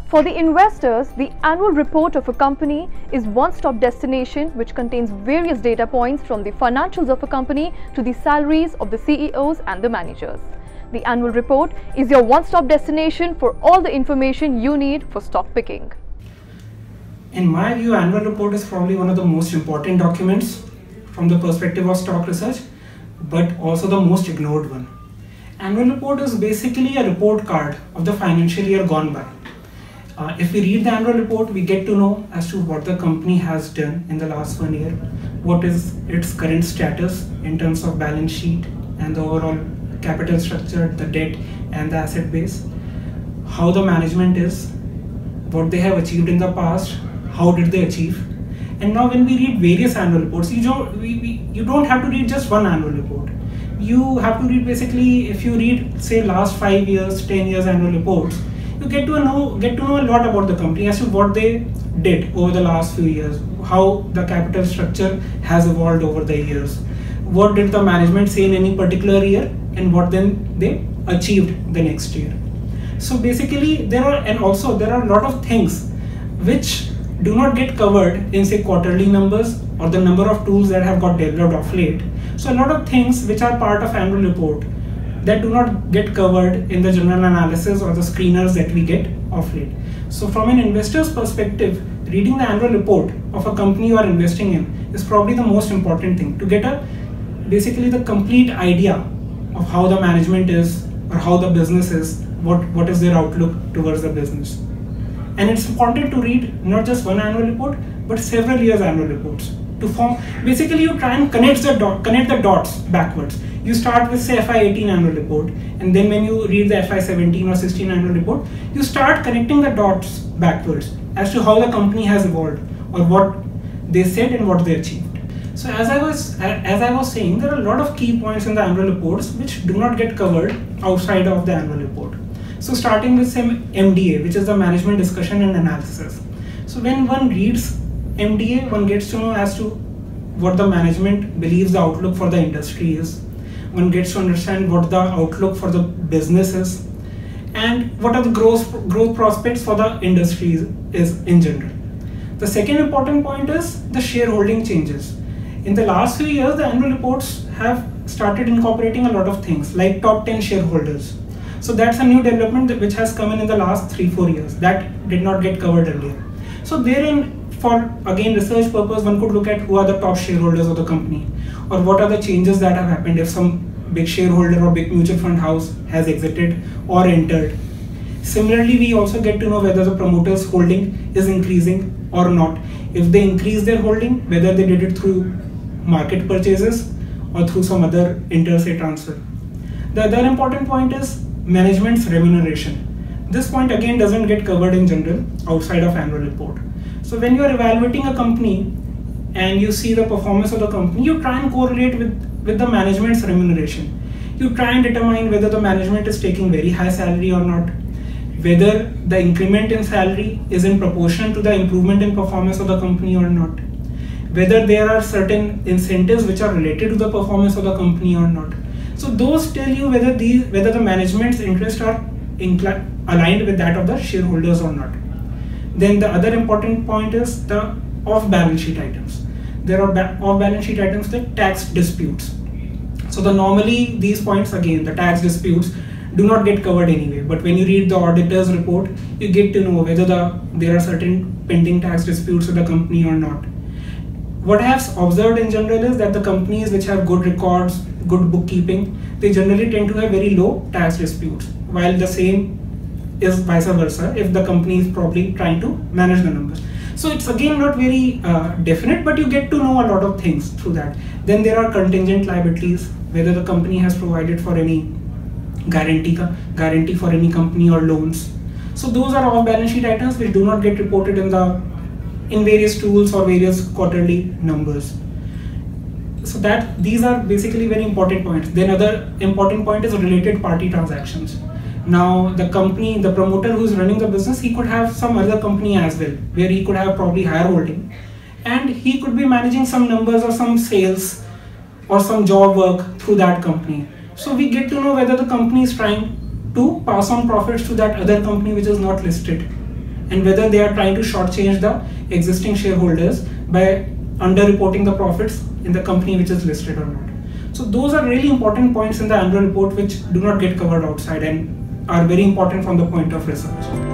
For the investors, the annual report of a company is one-stop destination which contains various data points from the financials of a company to the salaries of the CEOs and the managers. The annual report is your one-stop destination for all the information you need for stock picking. In my view, annual report is probably one of the most important documents from the perspective of stock research, but also the most ignored one. Annual report is basically a report card of the financial year gone by. If we read the annual report, we get to know as to what the company has done in the last 1 year, what is its current status in terms of balance sheet and the overall capital structure, the debt and the asset base, how the management is, what they have achieved in the past, how did they achieve. And now when we read various annual reports, you don't have to read just one annual report. You have to read basically, if you read say last 5 years, 10 years annual reports, you get to know a lot about the company as to what they did over the last few years, how the capital structure has evolved over the years, what did the management say in any particular year, and what then they achieved the next year. So basically there are a lot of things which do not get covered in say quarterly numbers or the number of tools that have got developed of late. So a lot of things which are part of annual report that do not get covered in the general analysis or the screeners that we get of late. So from an investor's perspective, reading the annual report of a company you are investing in is probably the most important thing to get basically the complete idea of how the management is or how the business is, what is their outlook towards the business. And it's important to read not just one annual report but several years annual reports to form. Basically you try and connect the dots backwards. You start with say FY18 annual report, and then when you read the FY17 or 16 annual report, you start connecting the dots backwards as to how the company has evolved or what they said and what they achieved. So as I was saying, there are a lot of key points in the annual reports which do not get covered outside of the annual report. So starting with some MDA, which is the management discussion and analysis. So when one reads MDA, one gets to know as to what the management believes the outlook for the industry is. One gets to understand what the outlook for the business is and what are the growth prospects for the industry is in general. The second important point is the shareholding changes. In the last few years, the annual reports have started incorporating a lot of things like top 10 shareholders. So that's a new development which has come in the last 3-4 years that did not get covered earlier. So therein, for again research purpose, one could look at who are the top shareholders of the company or what are the changes that have happened if some big shareholder or big mutual fund house has exited or entered. Similarly, we also get to know whether the promoter's holding is increasing or not. If they increase their holding, whether they did it through market purchases or through some other inter-se transfer. The other important point is management's remuneration. This point again doesn't get covered in general outside of annual report. So when you are evaluating a company and you see the performance of the company, you try and correlate with the management's remuneration. You try and determine whether the management is taking very high salary or not, whether the increment in salary is in proportion to the improvement in performance of the company or not, whether there are certain incentives which are related to the performance of the company or not. So those tell you whether the management's interests are aligned with that of the shareholders or not. Then the other important point is the off-balance sheet items. There are off-balance sheet items like tax disputes. So normally these points, again, the tax disputes do not get covered anyway. But when you read the auditor's report, you get to know whether there are certain pending tax disputes with the company or not. What I have observed in general is that the companies which have good records, good bookkeeping, they generally tend to have very low tax disputes, while the same is vice versa if the company is probably trying to manage the numbers. So it's again not very definite, but you get to know a lot of things through that. Then there are contingent liabilities, whether the company has provided for any guarantee for any company or loans. So those are all balance sheet items which do not get reported in various tools or various quarterly numbers. So these are basically very important points. Then other important point is related party transactions. Now the company, the promoter who is running the business, he could have some other company as well, where he could have probably higher holding, and he could be managing some numbers or some sales or some job work through that company. So we get to know whether the company is trying to pass on profits to that other company which is not listed, and whether they are trying to shortchange the existing shareholders by underreporting the profits in the company which is listed or not. So those are really important points in the annual report which do not get covered outside and are very important from the point of research.